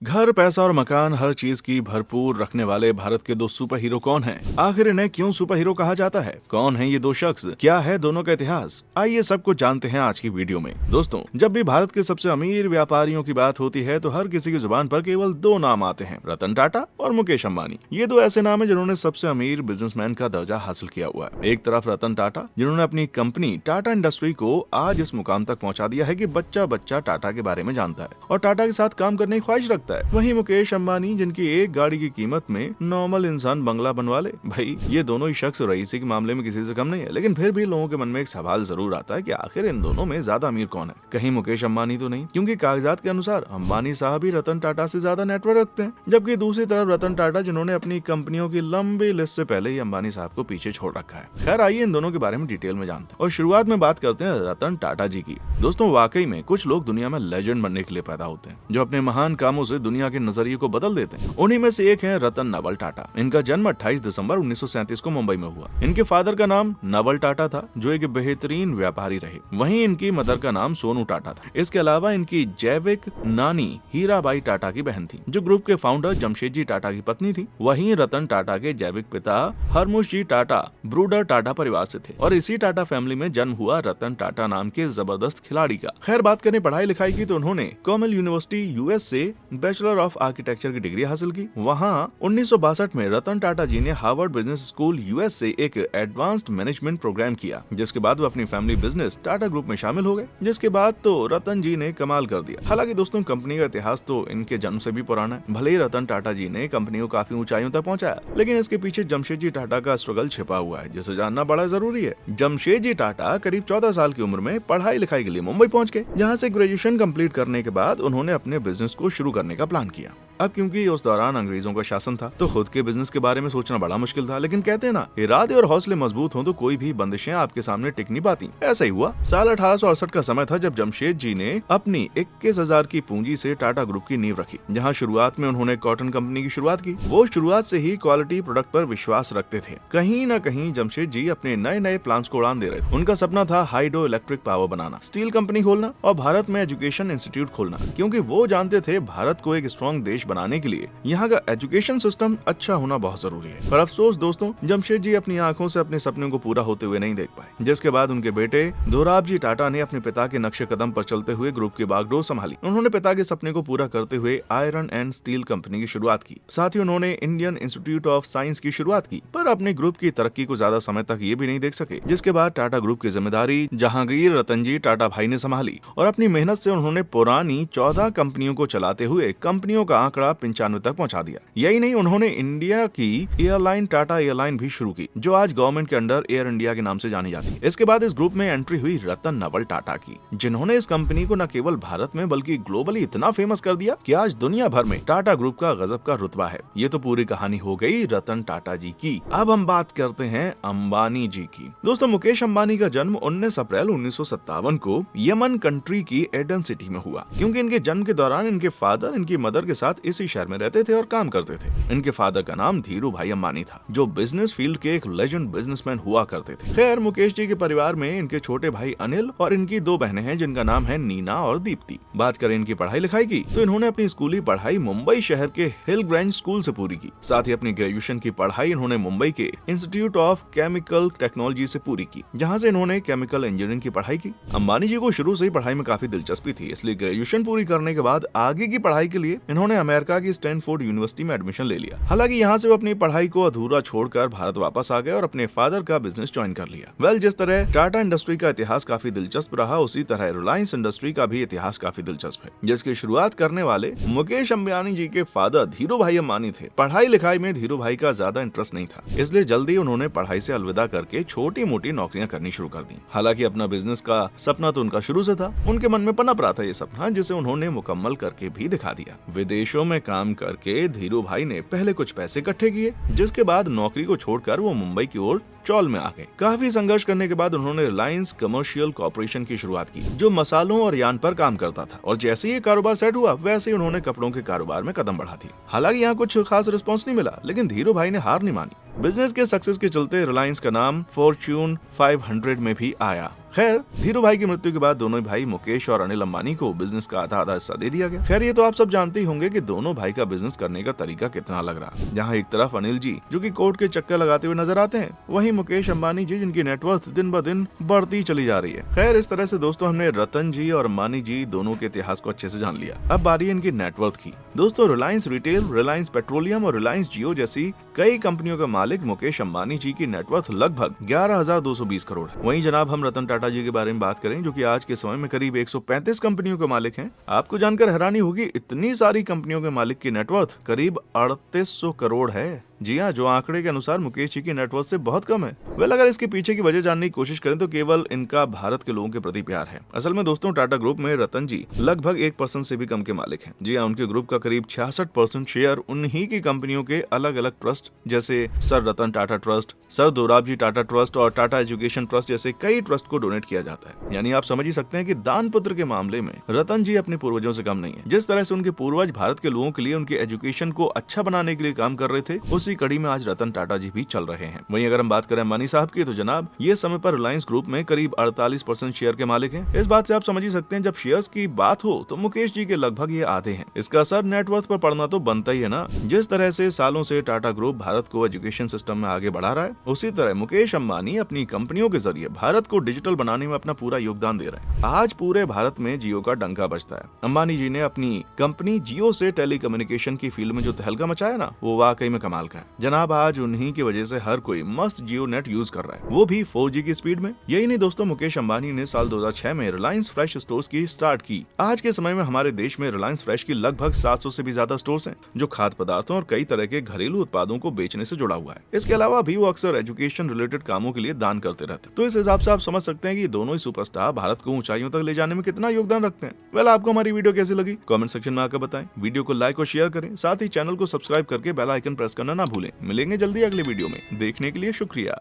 घर, पैसा और मकान, हर चीज की भरपूर रखने वाले भारत के दो सुपर हीरो कौन हैं? आखिर इन्हें क्यों सुपर हीरो कहा जाता है? कौन है ये दो शख्स? क्या है दोनों का इतिहास? आइए सब कुछ जानते हैं आज की वीडियो में। दोस्तों, जब भी भारत के सबसे अमीर व्यापारियों की बात होती है तो हर किसी की जुबान पर केवल दो नाम आते हैं, रतन टाटा और मुकेश अंबानी। ये दो ऐसे नाम है जिन्होंने सबसे अमीर बिजनेसमैन का दर्जा हासिल किया हुआ है। एक तरफ रतन टाटा, जिन्होंने अपनी कंपनी टाटा इंडस्ट्री को आज इस मुकाम तक पहुंचा दिया है कि बच्चा बच्चा टाटा के बारे में जानता है और टाटा के साथ काम करने की ख्वाहिश रखता है। वहीं मुकेश अंबानी, जिनकी एक गाड़ी की कीमत में नॉर्मल इंसान बंगला बनवा ले। भाई, ये दोनों ही शख्स रईसी के मामले में किसी से कम नहीं है, लेकिन फिर भी लोगों के मन में एक सवाल जरूर आता है कि आखिर इन दोनों में ज्यादा अमीर कौन है? कहीं मुकेश अंबानी तो नहीं, क्योंकि कागजात के अनुसार अंबानी साहब ही रतन टाटा से ज्यादा नेटवर्क रखते हैं। जबकि दूसरी तरफ रतन टाटा, जिन्होंने अपनी कंपनियों की लंबी लिस्ट से पहले ही अंबानी साहब को पीछे छोड़ रखा है। खैर, आइए इन दोनों के बारे में डिटेल में जानते हैं और शुरुआत में बात करते हैं रतन टाटा जी की। दोस्तों, वाकई में कुछ लोग दुनिया में लेजेंड बनने के लिए पैदा होते हैं, जो अपने महान कामों से दुनिया के नजरिए को बदल देते हैं। उन्हीं में से एक है रतन नवल टाटा। इनका जन्म 28 दिसंबर 1937 को मुंबई में हुआ। इनके फादर का नाम नवल टाटा था, जो एक बेहतरीन व्यापारी रहे। वहीं इनकी मदर का नाम सोनू टाटा था। इसके अलावा इनकी जैविक नानी हीराबाई टाटा की बहन थी, जो ग्रुप के फाउंडर जमशेद जी टाटा की पत्नी थी। वहीं रतन टाटा के जैविक पिता हरमुश जी टाटा ब्रूडर टाटा परिवार से थे और इसी टाटा फैमिली में जन्म हुआ रतन टाटा नाम के जबरदस्त खिलाड़ी का। खैर, बात करें पढ़ाई लिखाई की तो उन्होंने कॉर्नेल यूनिवर्सिटी यूएस से बैचलर ऑफ आर्किटेक्चर की डिग्री हासिल की। वहां 1962 में रतन टाटा जी ने हार्वर्ड बिजनेस स्कूल यूएस से एक एडवांस्ड मैनेजमेंट प्रोग्राम किया, जिसके बाद वो अपनी फैमिली बिजनेस टाटा ग्रुप में शामिल हो गए। जिसके बाद तो रतन जी ने कमाल कर दिया। हालांकि दोस्तों, कंपनी का इतिहास तो इनके जन्म से भी पुराना है। भले ही रतन टाटा जी ने कंपनी को काफी ऊंचाइयों तक पहुंचाया, लेकिन इसके पीछे जमशेद जी टाटा का स्ट्रगल छिपा हुआ है, जिसे जानना बड़ा जरूरी है। जमशेद जी टाटा करीब 14 साल की उम्र में पढ़ाई लिखाई के लिए मुंबई पहुंच गए, जहां से ग्रेजुएशन कंप्लीट करने के बाद उन्होंने अपने बिजनेस को शुरू करने का प्लान किया। अब क्योंकि उस दौरान अंग्रेजों का शासन था, तो खुद के बिजनेस के बारे में सोचना बड़ा मुश्किल था। लेकिन कहते हैं ना, इरादे और हौसले मजबूत हों तो कोई भी बंदिशें आपके सामने टिक नहीं पाती। ऐसा ही हुआ। साल 1868 का समय था जब जमशेद जी ने अपनी 21,000 की पूंजी से टाटा ग्रुप की नींव रखी। जहां शुरुआत में उन्होंने कॉटन कंपनी की शुरुआत की। वो शुरुआत से ही क्वालिटी प्रोडक्ट पर विश्वास रखते थे। कहीं न कहीं जमशेद जी अपने नए नए प्लान्स को उड़ान दे रहे थे। उनका सपना था हाइड्रो इलेक्ट्रिक पावर बनाना, स्टील कंपनी खोलना और भारत में एजुकेशन इंस्टीट्यूट खोलना, क्योंकि वो जानते थे भारत को एक स्ट्रॉन्ग देश बनाने के लिए यहाँ का एजुकेशन सिस्टम अच्छा होना बहुत जरूरी है। पर अफसोस दोस्तों, जमशेद जी अपनी आंखों से अपने सपनों को पूरा होते हुए नहीं देख पाए। जिसके बाद उनके बेटे दोराब जी टाटा ने अपने पिता के नक्शे कदम पर चलते हुए ग्रुप की बागडोर संभाली। उन्होंने पिता के सपने को पूरा करते हुए आयरन एंड स्टील कंपनी की शुरुआत की। साथ ही उन्होंने इंडियन इंस्टीट्यूट ऑफ साइंस की शुरुआत की। पर अपने ग्रुप की तरक्की को ज्यादा समय तक ये भी नहीं देख सके। जिसके बाद टाटा ग्रुप की जिम्मेदारी जहांगीर रतन जी टाटा भाई ने संभाली और अपनी मेहनत से उन्होंने पुरानी 14 कंपनियों को चलाते हुए कंपनियों का आंकड़ा 95 तक पहुंचा दिया। यही नहीं, उन्होंने इंडिया की एयरलाइन टाटा एयरलाइन भी शुरू की, जो आज गवर्नमेंट के अंडर एयर इंडिया के नाम से जानी जाती है। इसके बाद इस ग्रुप में एंट्री हुई रतन नवल टाटा की, जिन्होंने इस कंपनी को न केवल भारत में बल्कि ग्लोबली इतना फेमस कर दिया कि आज दुनिया भर में टाटा ग्रुप का गजब का रुतबा है। ये तो पूरी कहानी हो गई रतन टाटा जी की। अब हम बात करते हैं अंबानी जी की। दोस्तों, मुकेश अंबानी का जन्म 19 अप्रैल 1957 को यमन कंट्री की एडन सिटी में हुआ। क्योंकि इनके जन्म के दौरान इनके फादर इनकी मदर के साथ इसी शहर में रहते थे और काम करते थे। इनके फादर का नाम धीरू भाई अंबानी था, जो बिजनेस फील्ड के एक लेजेंड बिजनेसमैन हुआ करते थे। खैर, मुकेश जी के परिवार में इनके छोटे भाई अनिल और इनकी दो बहनें हैं, जिनका नाम है नीना और दीप्ति। बात करें इनकी पढ़ाई लिखाई की तो इन्होंने अपनी स्कूली पढ़ाई मुंबई शहर के हिल ग्रेंज स्कूल से पूरी की। साथ ही अपनी ग्रेजुएशन की पढ़ाई इन्होंने मुंबई के इंस्टीट्यूट ऑफ केमिकल टेक्नोलॉजी से पूरी की, जहाँ से इन्होंने केमिकल इंजीनियरिंग की पढ़ाई की। अंबानी जी को शुरू से ही पढ़ाई में काफी दिलचस्पी थी, इसलिए ग्रेजुएशन पूरी करने के बाद आगे की पढ़ाई के लिए इन्होंने अमेरिका की स्टैनफोर्ड यूनिवर्सिटी में एडमिशन ले लिया। हालांकि यहाँ से वो अपनी पढ़ाई को अधूरा छोड़कर भारत वापस आ गए और अपने फादर का बिजनेस ज्वाइन कर लिया। जिस तरह टाटा इंडस्ट्री का इतिहास काफी दिलचस्प रहा, उसी तरह रिलायंस इंडस्ट्री का भी इतिहास काफी दिलचस्प है, जिसकी शुरुआत करने वाले मुकेश अंबानी जी के फादर धीरू भाई अंबानी थे। पढ़ाई लिखाई में धीरू भाई का ज्यादा इंटरेस्ट नहीं था, इसलिए जल्दी उन्होंने पढ़ाई से अलविदा करके छोटी मोटी नौकरियां करनी शुरू कर दी। हालांकि अपना बिजनेस का सपना तो उनका शुरू से था, उनके मन में पनप रहा था ये सपना, जिसे उन्होंने मुकम्मल करके भी दिखा दिया। विदेशों में काम करके धीरू भाई ने पहले कुछ पैसे इकट्ठे किए, जिसके बाद नौकरी को छोड़कर वो मुंबई की ओर चौल में आ गए। काफी संघर्ष करने के बाद उन्होंने रिलायंस कमर्शियल कॉर्पोरेशन की शुरुआत की, जो मसालों और यान पर काम करता था, और जैसे ही ये कारोबार सेट हुआ वैसे ही उन्होंने कपड़ों के कारोबार में कदम बढ़ा दी। हालांकि यहाँ कुछ खास रिस्पॉन्स नहीं मिला, लेकिन धीरू भाई ने हार नहीं मानी। बिजनेस के सक्सेस के चलते रिलायंस का नाम फॉर्च्यून 500 में भी आया। खैर, धीरू भाई की मृत्यु के बाद दोनों भाई मुकेश और अनिल अंबानी को बिजनेस का आधा आधा हिस्सा दे दिया गया। खैर, ये तो आप सब जानते ही होंगे कि दोनों भाई का बिजनेस करने का तरीका कितना अलग रहा। जहाँ एक तरफ अनिल जी जो कि कोर्ट के चक्कर लगाते हुए नजर आते हैं, वहीं मुकेश अंबानी जी जिनकी नेटवर्थ दिन ब दिन बढ़ती चली जा रही है। खैर, इस तरह से दोस्तों हमने रतन जी और अंबानी जी दोनों के इतिहास को अच्छे से जान लिया। अब बारी है इनकी नेटवर्थ की। दोस्तों, रिलायंस रिटेल, रिलायंस पेट्रोलियम और रिलायंस जियो जैसी कई कंपनियों का मालिक मुकेश अंबानी जी की नेटवर्थ लगभग 11,220 करोड़ है। वहीं जनाब हम रतन टाटा जी के बारे में बात करें, जो कि आज के समय में करीब 135 कंपनियों के मालिक हैं। आपको जानकर हैरानी होगी, इतनी सारी कंपनियों के मालिक की नेटवर्थ करीब 3800 करोड़ है। जी हाँ, जो आंकड़े के अनुसार मुकेश जी की नेटवर्थ से बहुत कम है। वेल, अगर इसके पीछे की वजह जानने की कोशिश करें तो केवल इनका भारत के लोगों के प्रति प्यार है। असल में दोस्तों, टाटा ग्रुप में रतन जी लगभग 1% से भी कम के मालिक हैं। जी हाँ, उनके ग्रुप का करीब 66% शेयर उन्हीं की कंपनियों के अलग अलग ट्रस्ट जैसे sir Ratan Tata trust, sir Dorabji Tata trust और टाटा एजुकेशन ट्रस्ट जैसे कई ट्रस्ट को डोनेट किया जाता है। यानी आप समझ ही सकते हैं कि दान पुत्र के मामले में रतन जी अपने पूर्वजों से कम नहीं है। जिस तरह से उनके पूर्वज भारत के लोगों के लिए उनके एजुकेशन को अच्छा बनाने के लिए काम कर रहे थे, उसी कड़ी में आज रतन टाटा जी भी चल रहे हैं। वहीं अगर हम बात करें अंबानी साहब की, तो जनाब ये समय पर रिलायंस ग्रुप में करीब 48% शेयर के मालिक हैं। इस बात से आप समझ ही सकते हैं, जब शेयर्स की बात हो तो मुकेश जी के लगभग ये आधे हैं। इसका असर नेटवर्थ पर पड़ना तो बनता ही है ना। जिस तरह से सालों से टाटा ग्रुप भारत को एजुकेशन सिस्टम में आगे बढ़ा रहा है, उसी तरह मुकेश अंबानी अपनी कंपनियों के जरिए भारत को डिजिटल बनाने में अपना पूरा योगदान दे रहे हैं। आज पूरे भारत में जियो का डंका बजता है। अंबानी जी ने अपनी कंपनी जियो से टेलीकम्युनिकेशन की फील्ड में जो तहलका मचाया ना, वो वाकई में कमाल का है। जनाब, आज उन्हीं की वजह से हर कोई मस्त जियो नेट यूज कर रहा है, वो भी 4G की स्पीड में। यही नहीं दोस्तों, मुकेश अंबानी ने साल 2006 में रिलायंस फ्रेश स्टोर्स की स्टार्ट की। आज के समय में हमारे देश में रिलायंस फ्रेश की लगभग 700 से भी ज्यादा स्टोर्स हैं, जो खाद्य पदार्थों और कई तरह के घरेलू उत्पादों को बेचने से जुड़ा हुआ है। इसके अलावा भी वो अक्सर एजुकेशन रिलेटेड कामों के लिए दान करते रहते हैं। तो इस हिसाब से आप समझ सकते हैं कि दोनों ही सुपरस्टार भारत को ऊंचाइयों तक ले जाने में कितना योगदान रखते हैं। वेल, आपको हमारी वीडियो कैसी लगी कमेंट सेक्शन में आकर बताएं। वीडियो को लाइक और शेयर करें, साथ ही चैनल को सब्सक्राइब करके बेल आइकन प्रेस करना ना भूलें। मिलेंगे जल्दी अगले वीडियो में। देखने के लिए शुक्रिया।